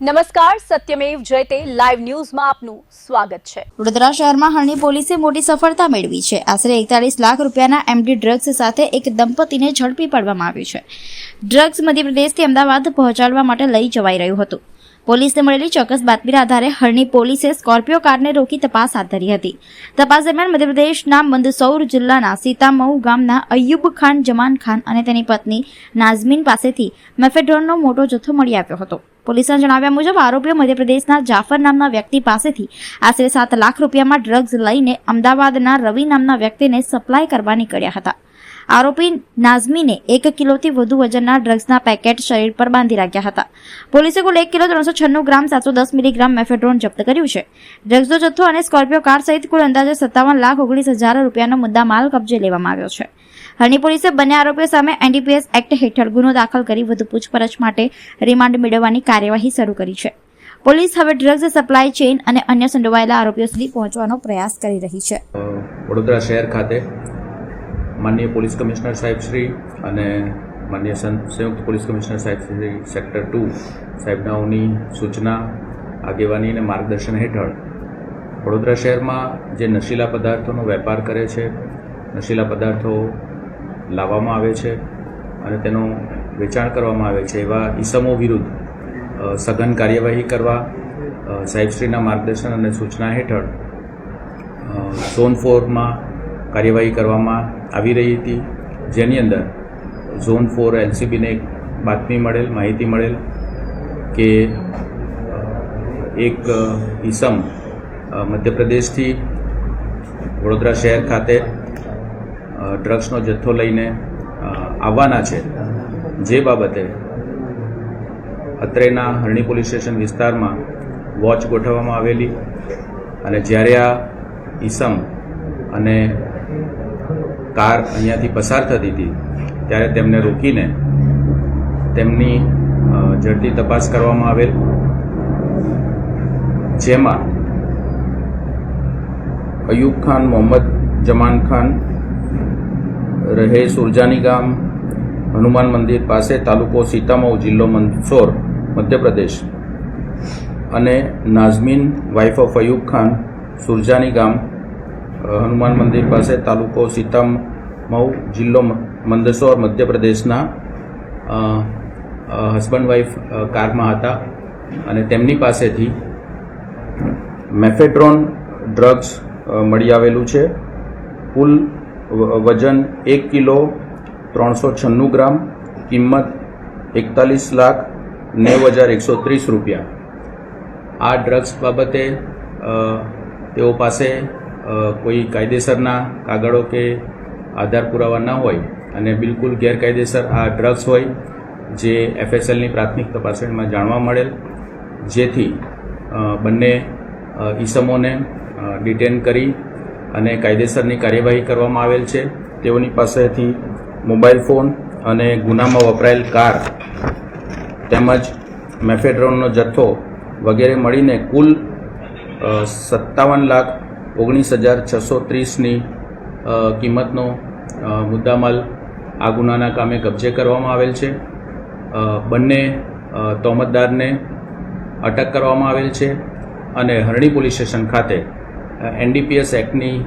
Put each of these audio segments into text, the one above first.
નમસ્કાર, સત્યમેવ જયતે લાઈવ ન્યૂઝમાં આપનું સ્વાગત છે। વડોદરા શહેરમાં હરણી પોલીસે મોટી સફળતા મેળવી છે। આશરે 41 લાખ રૂપિયાના એમડી ડ્રગ્સ સાથે એક દંપતીને ઝડપી પાડવામાં આવ્યું છે। ડ્રગ્સ મધ્યપ્રદેશથી અમદાવાદ પહોંચાડવા માટે લઈ જવાઈ રહ્યું હતું। પોલીસને મળેલી ચોક્કસ બાતમીના આધારે હરણી પોલીસે સ્કોર્પિયો કારને રોકી તપાસ હાથ ધરી હતી। તપાસ દરમિયાન મધ્યપ્રદેશના મંદસૌર જિલ્લાના સીતામઉ ગામના અય્યુબ ખાન જમાન ખાન અને તેની પત્ની નાઝમીન પાસેથી મેફેડ્રોનનો મોટો જથ્થો મળી આવ્યો હતો। પોલીસના જણાવ્યા મુજબ આરોપીઓ મધ્યપ્રદેશના જાફર નામના વ્યક્તિ પાસેથી આશરે 7 લાખ રૂપિયામાં ડ્રગ્સ લઈને અમદાવાદના રવિ નામના વ્યક્તિને સપ્લાય કરવા નીકળ્યા હતા। આરોપી નાઝમીને 1 કિલોથી વધુ વજનના ડ્રગ્સના પેકેટ શરીર પર બાંધી રાખ્યા હતા। પોલીસે કુલ 1 કિલો 396 ગ્રામ 710 મિલીગ્રામ મેફેડ્રોન જપ્ત કર્યું છે। ડ્રગ્સનો જથ્થો અને સ્કોર્પિયો કાર સહિત કુલ અંદાજે 57,19,000 રૂપિયાનો મુદ્દામાલ કબજે લેવામાં આવ્યો છે। હરણી પોલીસે બંને આરોપીઓ સામે એનડીપીએસ એક્ટ હેઠળ ગુનો દાખલ કરી વધુ પૂછપરછ માટે રિમાન્ડ મેળવવાની કાર્યવાહી શરૂ કરી છે। પોલીસ હવે ડ્રગ્સ સપ્લાય ચેઇન અને અન્ય સંડોવાયેલા આરોપીઓ સુધી પહોંચવાનો પ્રયાસ કરી રહી છે। વડોદરા શહેર ખાતે માનનીય પોલીસ કમિશનર સાહેબ શ્રી અને માનનીય સંયુક્ત પોલીસ કમિશનર સાહેબ શ્રી સેક્ટર 2 સાહેબનાઓની સૂચના, આગેવાની અને માર્ગદર્શન હેઠળ વડોદરા શહેરમાં જે નશીલા પદાર્થોનો વેપાર કરે છે, નશીલા પદાર્થો લાવવામાં આવે છે અને તેનું વેચાણ કરવામાં આવે છે એવા ઈસમો વિરુદ્ધ સઘન કાર્યવાહી કરવા સાહેબશ્રીના માર્ગદર્શન અને સૂચના હેઠળ ઝોન 4માં કાર્યવાહી કરવામાં આવી રહી હતી, જેની અંદર ઝોન 4 એલસીબીને એક માહિતી મળેલ કે એક ઈસમ મધ્યપ્રદેશથી વડોદરા શહેર ખાતે ડ્રગ્સનો જથ્થો લઈને આવવાના છે, જે બાબતે અત્રેના હરણી પોલીસ સ્ટેશન વિસ્તારમાં વોચ ગોઠવવામાં આવેલી અને જ્યારે આ ઈસમ અને કાર અહીંયાથી પસાર થતી હતી ત્યારે તેમને રોકીને તેમની ઝડપી તપાસ કરવામાં આવેલ, જેમાં અયુબ ખાન મોહમ્મદ જમાન ખાન રહે સુરજાની ગામ, હનુમાન મંદિર પાસે, તાલુકો સીતામઉ, જિલ્લો મંદસૌર, મધ્યપ્રદેશ અને નાઝમીન વાઇફ ઓફ અયુબ ખાન, સુરજાની ગામ, હનુમાન મંદિર પાસે, તાલુકો સીતામઉ, જિલ્લો મંદસૌર, મધ્યપ્રદેશના હસબન્ડ વાઇફ કારમાં હતા અને તેમની પાસેથી મેફેડ્રોન ડ્રગ્સ મળી આવેલું છે। કુલ વજન 1 કિલો 396 ગ્રામ, કિંમત 41,90,130 રૂપિયા। આ ડ્રગ્સ બાબતે તેઓ પાસે કોઈ કાયદેસરના કાગળો કે આધાર પુરાવા ન હોય અને બિલકુલ ગેરકાયદેસર આ ડ્રગ્સ હોય, જે એફએસએલની પ્રાથમિક તપાસણીમાં જાણવા મળેલ, જેથી બંને ઈસમોને ડિટેન કરી અને કાયદેસરની કાર્યવાહી કરવામાં આવેલ છે। તેઓની પાસેથી મોબાઈલ ફોન અને ગુનામાં વપરાયેલ કાર તેમજ મેફેડ્રોનનો જથ્થો વગેરે મળીને કુલ 57,19,630ની કિંમતનો મુદ્દામાલ આ ગુનાના કામે કબજે કરવામાં આવેલ છે। બંને તોહમતદારને અટક કરવામાં આવેલ છે અને હરણી પોલીસ સ્ટેશન ખાતે એનડીપીએસ એક્ટની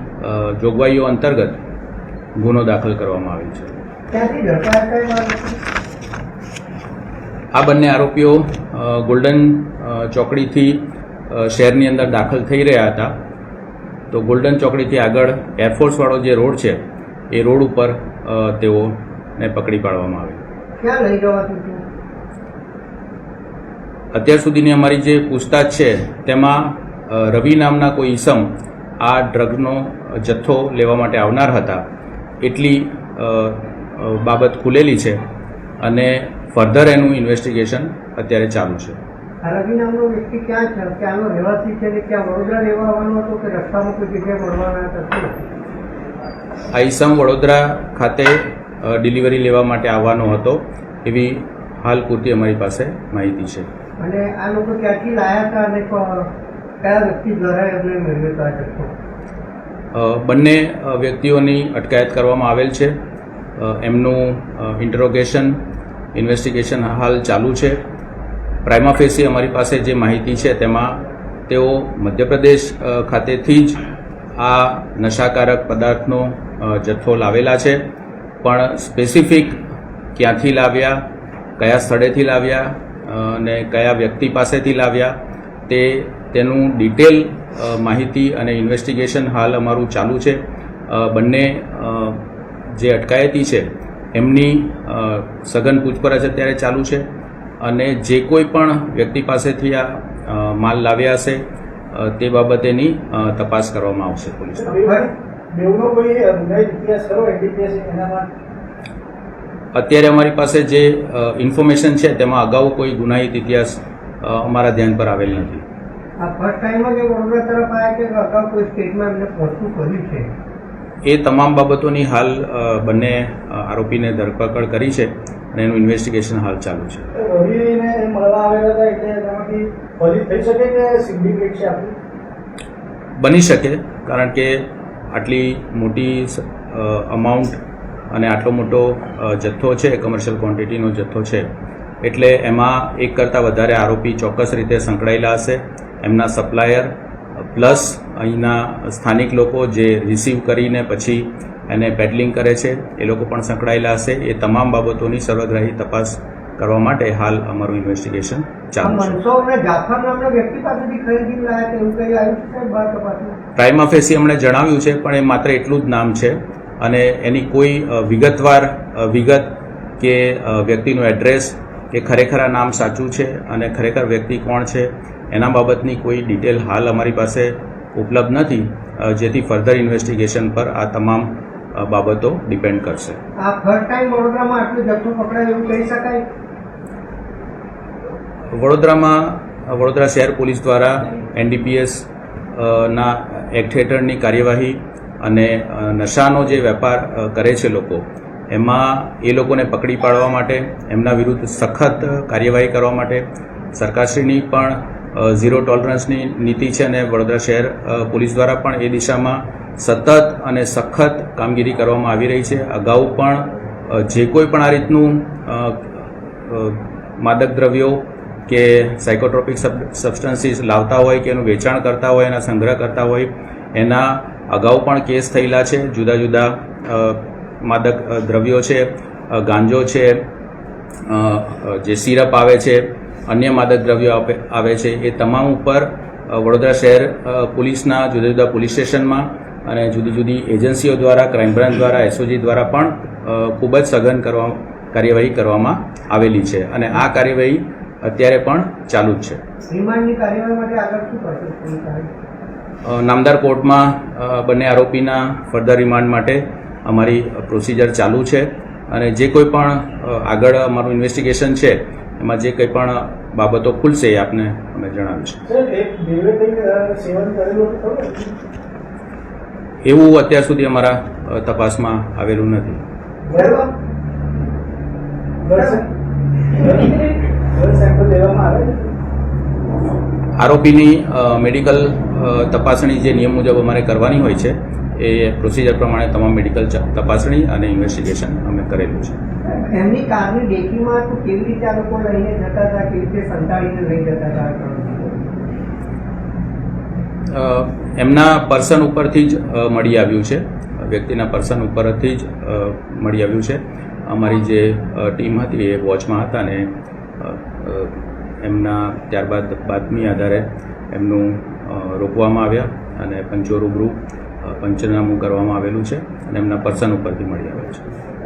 જોગવાઈઓ અંતર્ગત ગુનો દાખલ કરવામાં આવેલ છે। આ બંને આરોપીઓ ગોલ્ડન ચોકડીથી શહેરની અંદર દાખલ થઈ રહ્યા હતા, તો ગોલ્ડન ચોકડીથી આગળ એરફોર્સવાળો જે રોડ છે એ રોડ ઉપર તેઓને પકડી પાડવામાં આવે। અત્યાર સુધીની અમારી જે પૂછતાછ છે તેમાં રવિ નામના કોઈ ઈસમ આ ડ્રગનો જથ્થો લેવા માટે આવનાર હતા એટલી બાબત ખુલેલી છે અને ફર્ધર એનું ઇન્વેસ્ટિગેશન અત્યારે ચાલુ છે। રવિ નામનો વ્યક્તિ ક્યાં છે? ક્યાંનો રહેવાસી છે? ક્યાં વડોદરા રહેવા આવવાનો હતો કે રસ્તામાં કોઈ જગ્યાએ મળવાના હતા? આ ઈસમ વડોદરા ખાતે ડિલિવરી લેવા માટે આવવાનો હતો એવી હાલ પૂરતી અમારી પાસે માહિતી છે। અને આ લોકો ક્યાંથી લાયા હતા અને કયા વ્યક્તિ દ્વારા એમને મેળવ્યો હતો આ જથ્થો? બંને વ્યક્તિઓની અટકાયત કરવામાં આવેલ છે। એમનું ઇન્ટરોગેશન, ઇન્વેસ્ટિગેશન હાલ ચાલુ છે પ્રાઇમા ફેસી અમારી પાસે જે માહિતી છે તેમાં તેઓ મધ્યપ્રદેશ ખાતેથી જ આ નશાકારક પદાર્થનો જથ્થો લાવેલા છે, પણ સ્પેસિફિક ક્યાંથી લાવ્યા, કયા સ્થળેથી લાવ્યા અને કયા વ્યક્તિ પાસેથી લાવ્યા તેનું ડિટેલ માહિતી અને ઇન્વેસ્ટિગેશન હાલ અમારું ચાલુ છે. બંને જે અટકાયતી છે એમની સઘન પૂછપરછ અત્યારે ચાલુ છે અને જે કોઈ પણ વ્યક્તિ પાસેથી આ માલ લાવ્યા હશે તે બાબતેની તપાસ કરવામાં આવશે પોલીસ. અત્યારે અમારી પાસે જે ઇન્ફોર્મેશન છે તેમાં અગાઉ કોઈ ગુનાહિત ઇતિહાસ અમારા ધ્યાન પર આવેલ નથી. આ ફર્સ્ટ ટાઈમ જ વડોદરા તરફ આવ્યા કે અગાઉ કોઈ સ્ટેટમાં એમને પહોંચવું કર્યું છે? એ તમામ બાબતોની હાલ બંને આરોપીને ધરપકડ કરી છે અને એનું ઇન્વેસ્ટિગેશન હાલ ચાલુ છે. બની શકે, કારણ કે આટલી મોટી અમાઉન્ટ અને આટલો મોટો જથ્થો છે, કમર્શિયલ ક્વોન્ટિટીનો જથ્થો છે, એટલે એમાં એક કરતાં વધારે આરોપી ચોક્કસ રીતે સંકળાયેલા હશે. એમના સપ્લાયર પ્લસ અહીંના સ્થાનિક લોકો જે રિસીવ કરીને પછી એને પેડલિંગ કરે છે એ લોકો પણ સંકળાયેલા હશે. એ તમામ બાબતોની સર્વગ્રાહી તપાસ કરવા માટે હાલ અમારું ઇન્વેસ્ટિગેશન ચાલુ છે. પ્રાઇમા ફેસી અમને જણાવ્યું છે, પણ એ માત્ર એટલું જ નામ છે અને એની કોઈ વિગતવાર વિગત કે વ્યક્તિનું એડ્રેસ કે ખરેખર આ નામ સાચું છે અને ખરેખર વ્યક્તિ કોણ છે એના બાબતની કોઈ ડિટેલ હાલ અમારી પાસે ઉપલબ્ધ નથી, જેથી ફર્ધર ઇન્વેસ્ટિગેશન પર આ તમામ બાબતો ડિપેન્ડ કરશે. આ ફર્સ્ટ ટાઈમ વડોદરામાં આટલો જથ્થો પકડાય એવું કહી શકાય? વડોદરા શહેર પોલીસ દ્વારા NDPS ના એક્ટ હેઠળની કાર્યવાહી અને નશાનો જે વેપાર કરે છે લોકો, એમાં એ લોકોને પકડી પાડવા માટે, એમના વિરુદ્ધ સખત કાર્યવાહી કરવા માટે સરકારશ્રીની પણ ઝીરો ટોલરન્સની નીતિ છે અને વડોદરા શહેર પોલીસ દ્વારા પણ એ દિશામાં સતત અને સખત કામગીરી કરવામાં આવી રહી છે. અગાઉ પણ જે કોઈ પણ આ રીતનું માદક દ્રવ્યો કે સાયકોટ્રોપિક સબસ્ટન્સીસ લાવતા હોય કે એનું વેચાણ કરતા હોય, એના સંગ્રહ કરતા હોય, એના અગાઉ પણ કેસ થયેલા છે. જુદા જુદા માદક દ્રવ્યો છે, ગાંજો છે, જે સિરપ આવે છે, અન્ય માદક દ્રવ્યો આવે છે, એ તમામ ઉપર વડોદરા શહેર પોલીસના જુદા જુદા પોલીસ સ્ટેશનમાં અને જુદી જુદી એજન્સીઓ દ્વારા, ક્રાઇમ બ્રાન્ચ દ્વારા, SOG દ્વારા પણ ખૂબ જ સઘન કાર્યવાહી કરવામાં આવેલી છે અને આ કાર્યવાહી અત્યારે પણ ચાલુ જ છે. રિમાન્ડની કાર્યવાહી માટે આગળ શું કરશે? નામદાર કોર્ટમાં બંને આરોપીના ફર્ધર રિમાન્ડ માટે અમારી પ્રોસિજર ચાલુ છે અને જે કોઈ પણ આગળ અમારું ઇન્વેસ્ટિગેશન છે એમાં જે કંઈ પણ બાબતો ખુલશે એ આપને અમે જણાવીશું. એવું અત્યાર સુધી અમારા તપાસમાં આવેલું નથી. આરોપીની મેડિકલ તપાસણી જે નિયમ મુજબ અમારે કરવાની હોય છે એ પ્રોસિજર પ્રમાણે તમામ મેડિકલ તપાસણી અને ઇન્વેસ્ટિગેશન અમે કરેલું છે. એમની કારની ડેકીમાં તો કેવી રીતે આ લોકો લઈને જતા હતા, કેવી રીતે સંતાડીને લઈ જતા હતા? એમના પર્સન ઉપરથી જ મળી આવ્યું છે, વ્યક્તિના પર્સન ઉપરથી જ મળી આવ્યું છે. અમારી જે ટીમ હતી એ વોચમાં હતા અને એમના ત્યારબાદ બાતમી આધારે એમનું રોકવામાં આવ્યા અને પંચો રૂબરૂ પંચનામું કરવામાં આવેલું છે અને એમના પર્સન ઉપરથી મળી આવેલું છે.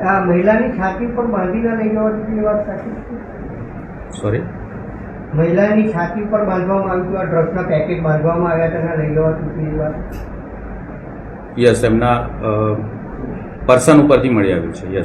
આ મહિલાની છાતી પર બાંધીને લઈ જવાની વાત સાચી છે? સોરી, મહિલાની છાતી પર બાંધવામાં આવ્યું હતું, આ ડ્રગ્સના પેકેટ બાંધવામાં આવ્યા હતા, લઈ જવાથી વાત? યસ, એમના પર્સન ઉપરથી મળી આવ્યું છે. યસ.